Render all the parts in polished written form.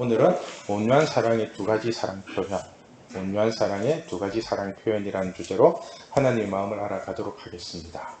오늘은 온유한 사랑의 두 가지 사랑 표현, 온유한 사랑의 두 가지 사랑 표현이라는 주제로 하나님의 마음을 알아가도록 하겠습니다.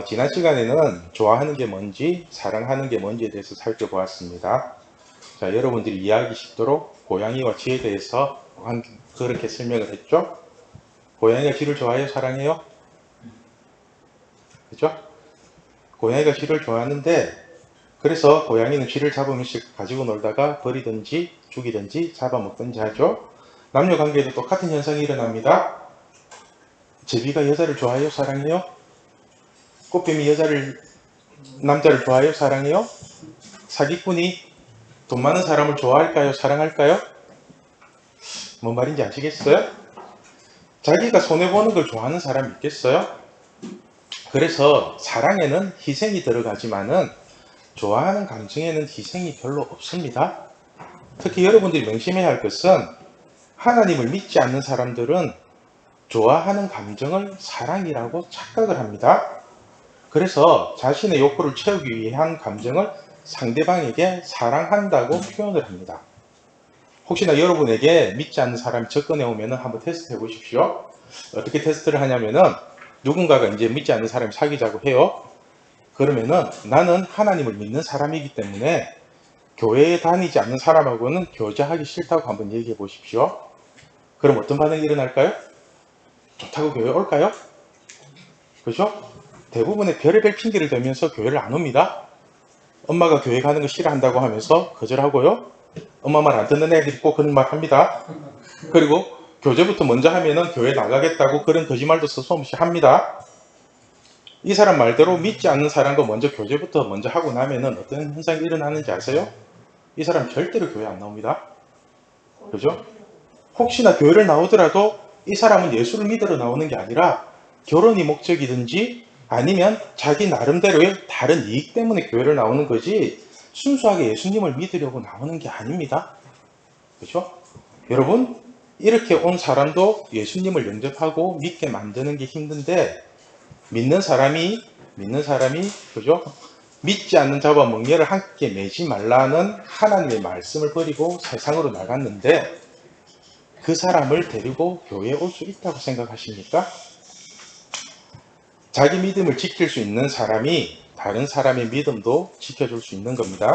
지난 시간에는 좋아하는 게 뭔지, 사랑하는 게 뭔지에 대해서 살펴보았습니다. 자, 여러분들이 이해하기 쉽도록 고양이와 쥐에 대해서 그렇게 설명을 했죠? 고양이가 쥐를 좋아해요? 사랑해요? 그죠? 고양이가 쥐를 좋아하는데, 그래서 고양이는 쥐를 잡으면서 가지고 놀다가 버리든지 죽이든지 잡아먹든지 하죠. 남녀 관계에도 똑같은 현상이 일어납니다. 제비가 여자를 좋아해요? 사랑해요? 꽃뱀이 남자를 좋아해요? 사랑해요? 사기꾼이 돈 많은 사람을 좋아할까요? 사랑할까요? 뭔 말인지 아시겠어요? 자기가 손해보는 걸 좋아하는 사람이 있겠어요? 그래서 사랑에는 희생이 들어가지만은 좋아하는 감정에는 희생이 별로 없습니다. 특히 여러분들이 명심해야 할 것은 하나님을 믿지 않는 사람들은 좋아하는 감정을 사랑이라고 착각을 합니다. 그래서 자신의 욕구를 채우기 위한 감정을 상대방에게 사랑한다고 표현을 합니다. 혹시나 여러분에게 믿지 않는 사람이 접근해 오면 한번 테스트 해 보십시오. 어떻게 테스트를 하냐면은 누군가가 이제 믿지 않는 사람이 사귀자고 해요. 그러면은 나는 하나님을 믿는 사람이기 때문에 교회에 다니지 않는 사람하고는 교제하기 싫다고 한번 얘기해 보십시오. 그럼 어떤 반응이 일어날까요? 좋다고 교회 올까요? 그죠? 대부분의 별의별 핑계를 대면서 교회를 안 옵니다. 엄마가 교회 가는 거 싫어한다고 하면서 거절하고요. 엄마 말 안 듣는 애들이 꼭 그런 말 합니다. 그리고 교제부터 먼저 하면은 교회 나가겠다고 그런 거짓말도 서슴없이 합니다. 이 사람 말대로 믿지 않는 사람과 교제부터 먼저 하고 나면은 어떤 현상이 일어나는지 아세요? 이 사람 절대로 교회 안 나옵니다. 그죠? 혹시나 교회를 나오더라도 이 사람은 예수를 믿으러 나오는 게 아니라 결혼이 목적이든지 아니면 자기 나름대로의 다른 이익 때문에 교회를 나오는 거지 순수하게 예수님을 믿으려고 나오는 게 아닙니다. 그죠? 여러분, 이렇게 온 사람도 예수님을 영접하고 믿게 만드는 게 힘든데 믿는 사람이 그죠? 믿지 않는 자와 멍에를 함께 매지 말라는 하나님의 말씀을 버리고 세상으로 나갔는데 그 사람을 데리고 교회에 올 수 있다고 생각하십니까? 자기 믿음을 지킬 수 있는 사람이 다른 사람의 믿음도 지켜줄 수 있는 겁니다.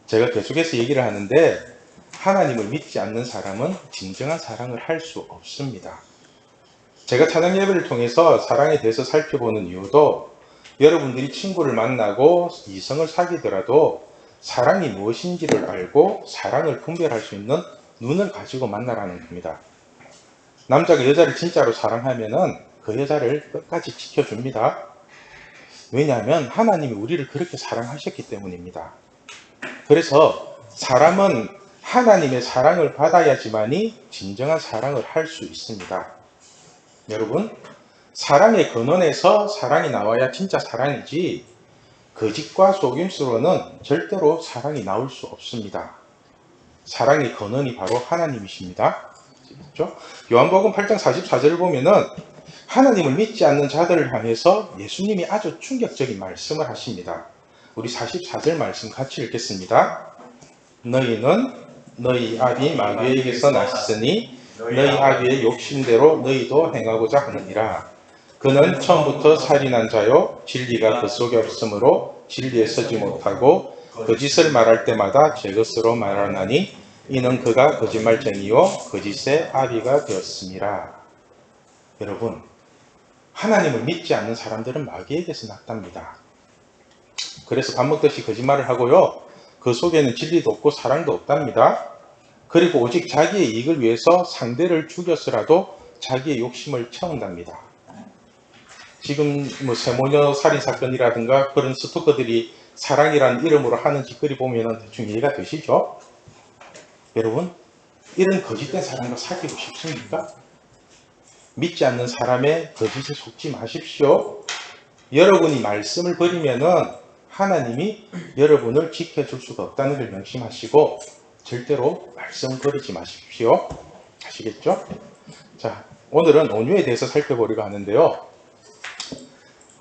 제가 계속해서 얘기를 하는데 하나님을 믿지 않는 사람은 진정한 사랑을 할 수 없습니다. 제가 찬양 예배를 통해서 사랑에 대해서 살펴보는 이유도 여러분들이 친구를 만나고 이성을 사귀더라도 사랑이 무엇인지를 알고 사랑을 분별할 수 있는 눈을 가지고 만나라는 겁니다. 남자가 여자를 진짜로 사랑하면은 그 여자를 끝까지 지켜줍니다. 왜냐하면 하나님이 우리를 그렇게 사랑하셨기 때문입니다. 그래서 사람은 하나님의 사랑을 받아야지만이 진정한 사랑을 할 수 있습니다. 여러분, 사랑의 근원에서 사랑이 나와야 진짜 사랑이지 거짓과 속임수로는 절대로 사랑이 나올 수 없습니다. 사랑의 근원이 바로 하나님이십니다. 그렇죠? 요한복음 8장 44절을 보면은 하나님을 믿지 않는 자들을 향해서 예수님이 아주 충격적인 말씀을 하십니다. 우리 44절 말씀 같이 읽겠습니다. 너희는 너희 아비 마귀에게서 나셨으니 너희 아비의 욕심대로 너희도 행하고자 하느니라. 그는 처음부터 살인한 자요 진리가 그 속에 없으므로 진리에 서지 못하고 거짓을 말할 때마다 제 것으로 말하나니 이는 그가 거짓말쟁이요 거짓의 아비가 되었습니다. 여러분, 하나님을 믿지 않는 사람들은 마귀에게서 났답니다. 그래서 밥 먹듯이 거짓말을 하고요. 그 속에는 진리도 없고 사랑도 없답니다. 그리고 오직 자기의 이익을 위해서 상대를 죽였으라도 자기의 욕심을 채운답니다. 지금 세모녀 살인 사건이라든가 그런 스토커들이 사랑이라는 이름으로 하는 짓거리 보면 대충 이해가 되시죠? 여러분, 이런 거짓된 사람과 사귀고 싶습니까? 믿지 않는 사람의 거짓에 속지 마십시오. 여러분이 말씀을 버리면은 하나님이 여러분을 지켜줄 수가 없다는 걸 명심하시고 절대로 말씀을 버리지 마십시오. 아시겠죠? 자, 오늘은 온유에 대해서 살펴보려고 하는데요.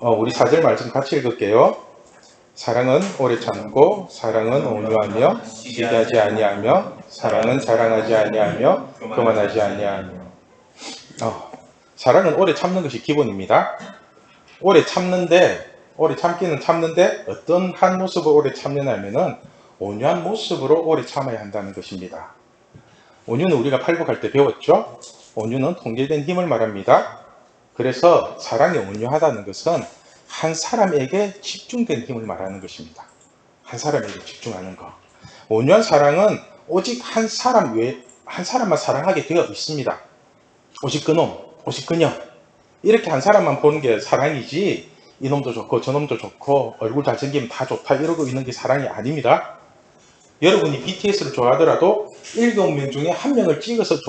우리 4절 말씀 같이 읽을게요. 사랑은 오래 참고 사랑은 온유하며 시기하지 아니하며 사랑은 자랑하지 아니하며 교만하지 아니하며. 사랑은 오래 참는 것이 기본입니다. 오래 참기는 참는데 어떤 한 모습으로 오래 참느냐면은 온유한 모습으로 오래 참아야 한다는 것입니다. 온유는 우리가 팔복할 때 배웠죠? 온유는 통제된 힘을 말합니다. 그래서 사랑이 온유하다는 것은 한 사람에게 집중된 힘을 말하는 것입니다. 한 사람에게 집중하는 것. 온유한 사랑은 오직 한 사람만 사랑하게 되어 있습니다. 오직 그놈, 오직 그녀. 이렇게 한 사람만 보는 게 사랑이지, 이놈도 좋고 저놈도 좋고 얼굴 잘생기면 다 좋다 이러고 있는 게 사랑이 아닙니다. 여러분이 BTS를 좋아하더라도 7명 중에 1명을 찍어서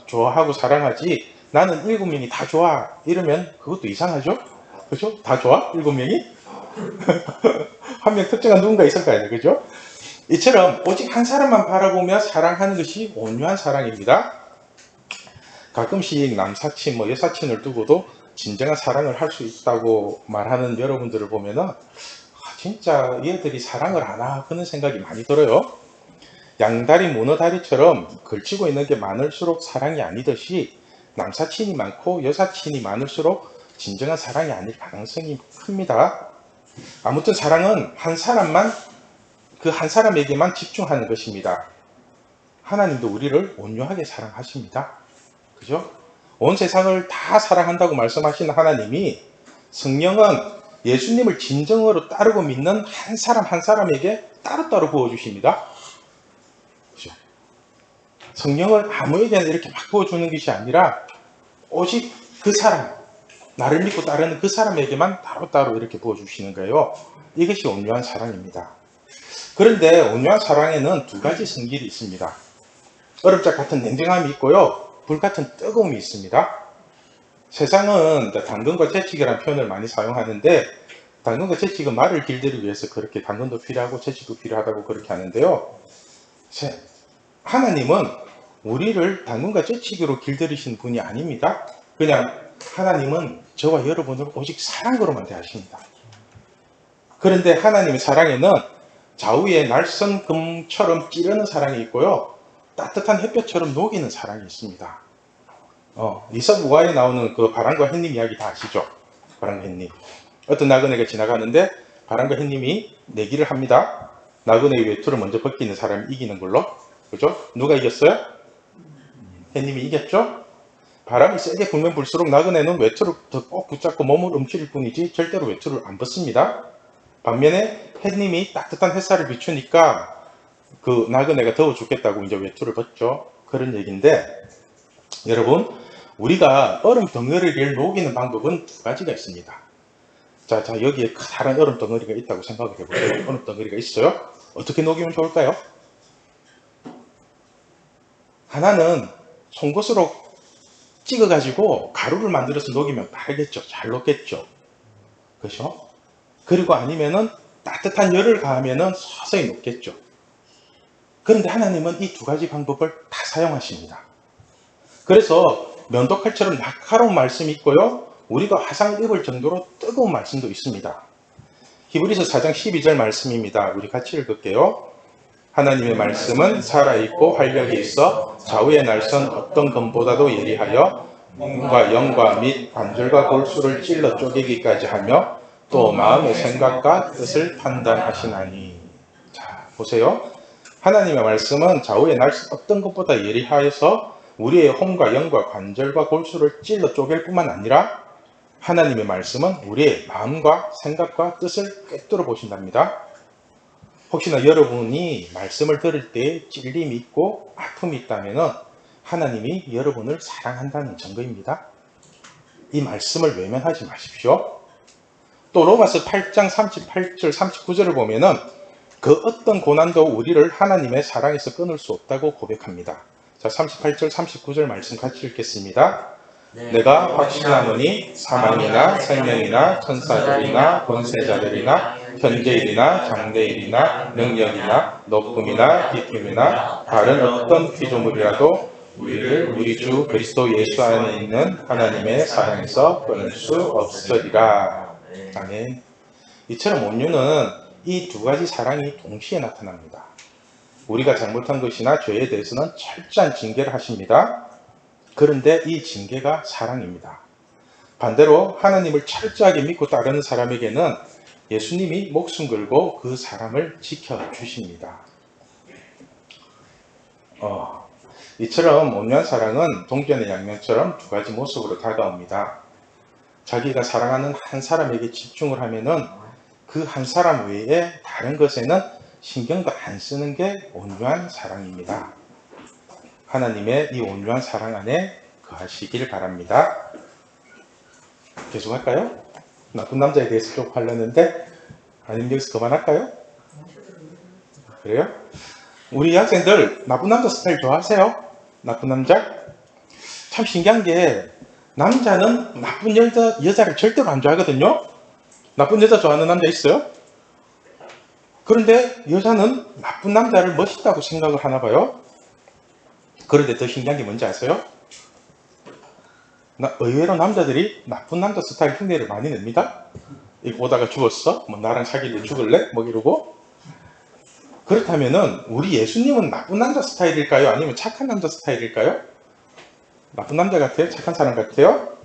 좋아하고 사랑하지, 나는 7명이 다 좋아 이러면 그것도 이상하죠? 그죠? 다 좋아? 7명이? 한 명 특정한 누군가 있을 거 아니에요. 그죠? 이처럼 오직 한 사람만 바라보며 사랑하는 것이 온유한 사랑입니다. 가끔씩 남사친, 여사친을 두고도 진정한 사랑을 할 수 있다고 말하는 여러분들을 보면은 진짜 얘들이 사랑을 하나 그런 생각이 많이 들어요. 양다리 문어다리처럼 걸치고 있는 게 많을수록 사랑이 아니듯이 남사친이 많고 여사친이 많을수록 진정한 사랑이 아닐 가능성이 큽니다. 아무튼 사랑은 한 사람만, 그 한 사람에게만 집중하는 것입니다. 하나님도 우리를 온유하게 사랑하십니다. 그죠? 온 세상을 다 사랑한다고 말씀하시는 하나님이 성령은 예수님을 진정으로 따르고 믿는 한 사람 한 사람에게 따로따로 부어주십니다. 그죠? 성령을 아무에게나 이렇게 막 부어주는 것이 아니라 오직 그 사람, 나를 믿고 따르는 그 사람에게만 따로따로 이렇게 부어주시는 거예요. 이것이 온유한 사랑입니다. 그런데 온유한 사랑에는 두 가지 성질이 있습니다. 얼음장 같은 냉정함이 있고요, 불 같은 뜨거움이 있습니다. 세상은 당근과 채찍이라는 표현을 많이 사용하는데, 당근과 채찍은 말을 길들이기 위해서 그렇게 당근도 필요하고 채찍도 필요하다고 그렇게 하는데요. 하나님은 우리를 당근과 채찍으로 길들이신 분이 아닙니다. 그냥 하나님은 저와 여러분을 오직 사랑으로만 대하십니다. 그런데 하나님의 사랑에는 좌우의 날선 금처럼 찌르는 사랑이 있고요, 따뜻한 햇볕처럼 녹이는 사랑이 있습니다. 이삭 우화에 나오는 그 바람과 햇님 이야기 다 아시죠? 바람과 햇님. 어떤 나그네가 지나가는데 바람과 햇님이 내기를 합니다. 나그네의 외투를 먼저 벗기는 사람이 이기는 걸로. 그죠? 누가 이겼어요? 햇님이 이겼죠? 바람이 세게 불면 불수록 나그네는 외투를 더 꼭 붙잡고 몸을 움츠릴 뿐이지 절대로 외투를 안 벗습니다. 반면에 햇님이 따뜻한 햇살을 비추니까 그 나그네가 더워 죽겠다고 이제 외투를 벗죠. 그런 얘기인데, 여러분, 우리가 얼음 덩어리를 녹이는 방법은 두 가지가 있습니다. 자, 여기에 다른 얼음 덩어리가 있다고 생각을 해보세요. 얼음 덩어리가 있어요? 어떻게 녹이면 좋을까요? 하나는 송곳으로 찍어가지고 가루를 만들어서 녹이면 빠르겠죠. 잘 녹겠죠. 그렇죠? 그리고 아니면은 따뜻한 열을 가하면은 서서히 녹겠죠. 그런데 하나님은 이 두 가지 방법을 다 사용하십니다. 그래서 면도칼처럼 날카로운 말씀이 있고요, 우리가 화상을 입을 정도로 뜨거운 말씀도 있습니다. 히브리서 4장 12절 말씀입니다. 우리 같이 읽을게요. 하나님의 말씀은 살아있고 활력이 있어 좌우의 날선 어떤 검보다도 예리하여 몸과 영과 및 관절과 골수를 찔러 쪼개기까지 하며 또 마음의 생각과 뜻을 판단하시나니. 자, 보세요. 하나님의 말씀은 좌우의 날선 어떤 것보다 예리하여서 우리의 혼과 영과 관절과 골수를 찔러 쪼갤 뿐만 아니라 하나님의 말씀은 우리의 마음과 생각과 뜻을 꿰뚫어 보신답니다. 혹시나 여러분이 말씀을 들을 때 찔림이 있고 아픔이 있다면 하나님이 여러분을 사랑한다는 증거입니다. 이 말씀을 외면하지 마십시오. 또 로마서 8장 38절 39절을 보면은 그 어떤 고난도 우리를 하나님의 사랑에서 끊을 수 없다고 고백합니다. 자, 38절 39절 말씀 같이 읽겠습니다. 내가 확신하노니 사망이나 생명이나 천사들이나 권세자들이나 현재일이나 장래일이나 능력이나 높음이나 깊음이나 다른 어떤 피조물이라도 우리를 우리 주 그리스도 예수 안에 있는 하나님의 사랑에서 끊을 수 없으리라. 아멘. 이처럼 온유는 이 두 가지 사랑이 동시에 나타납니다. 우리가 잘못한 것이나 죄에 대해서는 철저한 징계를 하십니다. 그런데 이 징계가 사랑입니다. 반대로 하나님을 철저하게 믿고 따르는 사람에게는 예수님이 목숨 걸고 그 사람을 지켜주십니다. 이처럼 온유한 사랑은 동전의 양면처럼 두 가지 모습으로 다가옵니다. 자기가 사랑하는 한 사람에게 집중을 하면은 그 한 사람 외에 다른 것에는 신경도 안 쓰는 게 온유한 사랑입니다. 하나님의 이 온유한 사랑 안에 거하시길 바랍니다. 계속할까요? 나쁜 남자에 대해서 좀 하려는데 아니면 여기서 그만할까요? 그래요? 우리 학생들 나쁜 남자 스타일 좋아하세요? 나쁜 남자? 참 신기한 게 남자는 나쁜 여자를 절대로 안 좋아하거든요. 나쁜 여자 좋아하는 남자 있어요? 그런데 여자는 나쁜 남자를 멋있다고 생각을 하나 봐요. 그런데 더 신기한 게 뭔지 아세요? 의외로 남자들이 나쁜 남자 스타일 흉내를 많이 냅니다. 이거 보다가 죽었어? 뭐 나랑 사귈래? 죽을래? 뭐 이러고. 그렇다면은 우리 예수님은 나쁜 남자 스타일일까요? 아니면 착한 남자 스타일일까요? 나쁜 남자 같아요? 착한 사람 같아요?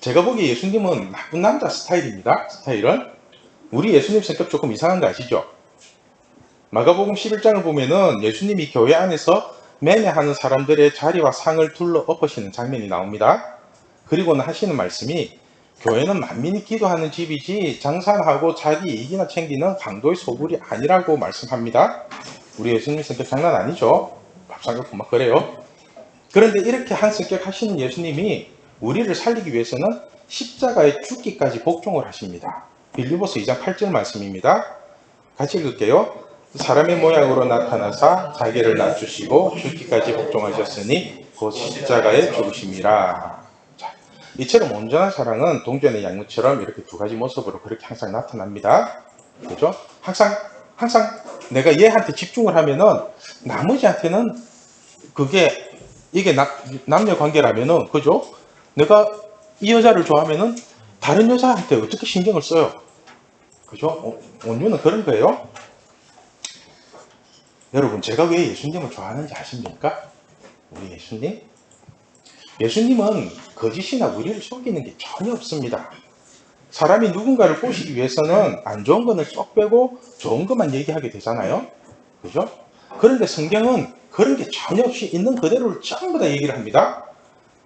제가 보기에 예수님은 나쁜 남자 스타일입니다. 스타일은. 우리 예수님 성격 조금 이상한 거 아시죠? 마가복음 11장을 보면은 예수님이 교회 안에서 매매하는 사람들의 자리와 상을 둘러 엎으시는 장면이 나옵니다. 그리고는 하시는 말씀이 교회는 만민이 기도하는 집이지 장사하고 자기 이익이나 챙기는 강도의 소굴이 아니라고 말씀합니다. 우리 예수님 성격 장난 아니죠? 밥상 갖고 막 그래요. 그런데 이렇게 한 성격 하시는 예수님이 우리를 살리기 위해서는 십자가에 죽기까지 복종을 하십니다. 빌립보서 2장 8절 말씀입니다. 같이 읽을게요. 사람의 모양으로 나타나사 자기를 낮추시고 죽기까지 복종하셨으니 곧 십자가에 죽으심이라. 자, 이처럼 온전한 사랑은 동전의 양면처럼 이렇게 두 가지 모습으로 그렇게 항상 나타납니다. 그죠? 항상 내가 얘한테 집중을 하면은 나머지한테는 이게 남녀 관계라면은, 그죠? 내가 이 여자를 좋아하면은 다른 여자한테 어떻게 신경을 써요? 그죠? 온유는 그런 거예요. 여러분, 제가 왜 예수님을 좋아하는지 아십니까? 우리 예수님은 거짓이나 우리를 속이는 게 전혀 없습니다. 사람이 누군가를 꼬시기 위해서는 안 좋은 거는 쏙 빼고 좋은 것만 얘기하게 되잖아요. 그죠? 그런데 성경은 그런 게 전혀 없이 있는 그대로를 전부 다 얘기를 합니다.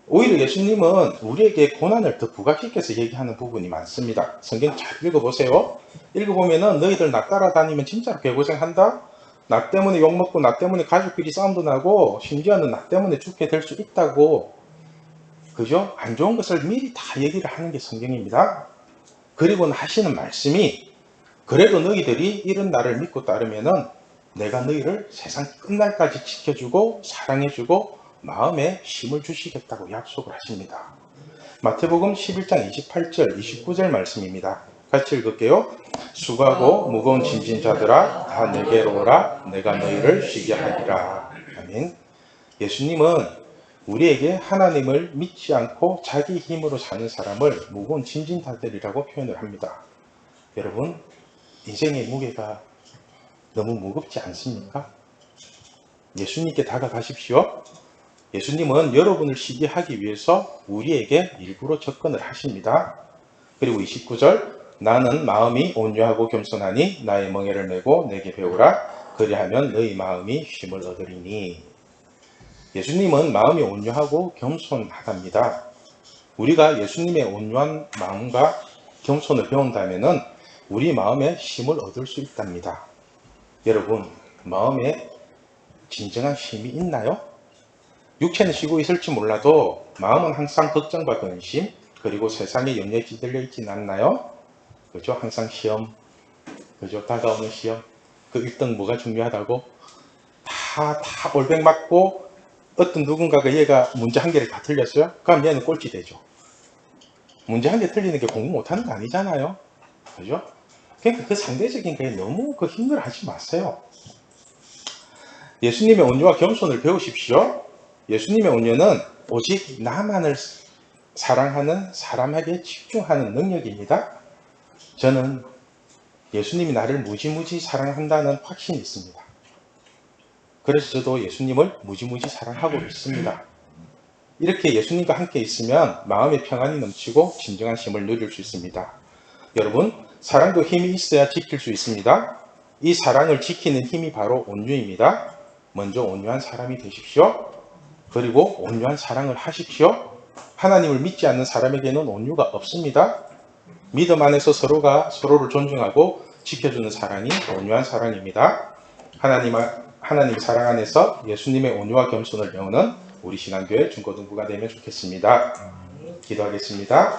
오히려 예수님은 우리에게 고난을 더 부각시켜서 얘기하는 부분이 많습니다. 성경 잘 읽어보세요. 읽어보면은 너희들 나 따라다니면 진짜로 개고생한다. 나 때문에 욕먹고 나 때문에 가족끼리 싸움도 나고 심지어는 나 때문에 죽게 될 수 있다고. 그죠? 안 좋은 것을 미리 다 얘기를 하는 게 성경입니다. 그리고는 하시는 말씀이 그래도 너희들이 이런 나를 믿고 따르면은 내가 너희를 세상 끝날까지 지켜주고 사랑해주고 마음에 힘을 주시겠다고 약속을 하십니다. 마태복음 11장 28절 29절 말씀입니다. 같이 읽을게요. 수고하고 무거운 짐진 자들아 다 내게로 오라. 내가 너희를 쉬게 하리라. 아멘. 예수님은 우리에게 하나님을 믿지 않고 자기 힘으로 사는 사람을 무거운 짐진 자들이라고 표현을 합니다. 여러분, 인생의 무게가 너무 무겁지 않습니까? 예수님께 다가가십시오. 예수님은 여러분을 쉬게 하기 위해서 우리에게 일부러 접근을 하십니다. 그리고 29절 나는 마음이 온유하고 겸손하니 나의 멍에를 메고 내게 배우라. 그리하면 너희 마음이 쉼을 얻으리니. 예수님은 마음이 온유하고 겸손하답니다. 우리가 예수님의 온유한 마음과 겸손을 배운다면 우리 마음에 힘을 얻을 수 있답니다. 여러분, 마음에 진정한 힘이 있나요? 육체는 쉬고 있을지 몰라도 마음은 항상 걱정과 근심, 그리고 세상에 염려에 찌들려 있지는 않나요? 그죠? 항상 시험, 그죠? 다가오는 시험, 그 1등 뭐가 중요하다고? 다 올백 맞고 어떤 누군가가 얘가 문제 한 개를 다 틀렸어요? 그럼 얘는 꼴찌 되죠. 문제 한 개 틀리는 게 공부 못하는 거 아니잖아요. 그죠? 그러니까 그 상대적인 거에 너무 힘을 하지 마세요. 예수님의 온유와 겸손을 배우십시오. 예수님의 온유는 오직 나만을 사랑하는 사람에게 집중하는 능력입니다. 저는 예수님이 나를 무지무지 사랑한다는 확신이 있습니다. 그래서 저도 예수님을 무지무지 사랑하고 있습니다. 이렇게 예수님과 함께 있으면 마음의 평안이 넘치고 진정한 쉼을 누릴 수 있습니다. 여러분, 사랑도 힘이 있어야 지킬 수 있습니다. 이 사랑을 지키는 힘이 바로 온유입니다. 먼저 온유한 사람이 되십시오. 그리고 온유한 사랑을 하십시오. 하나님을 믿지 않는 사람에게는 온유가 없습니다. 믿음 안에서 서로가 서로를 존중하고 지켜주는 사랑이 온유한 사랑입니다. 하나님 사랑 안에서 예수님의 온유와 겸손을 배우는 우리 신앙교회 중고등부가 되면 좋겠습니다. 기도하겠습니다.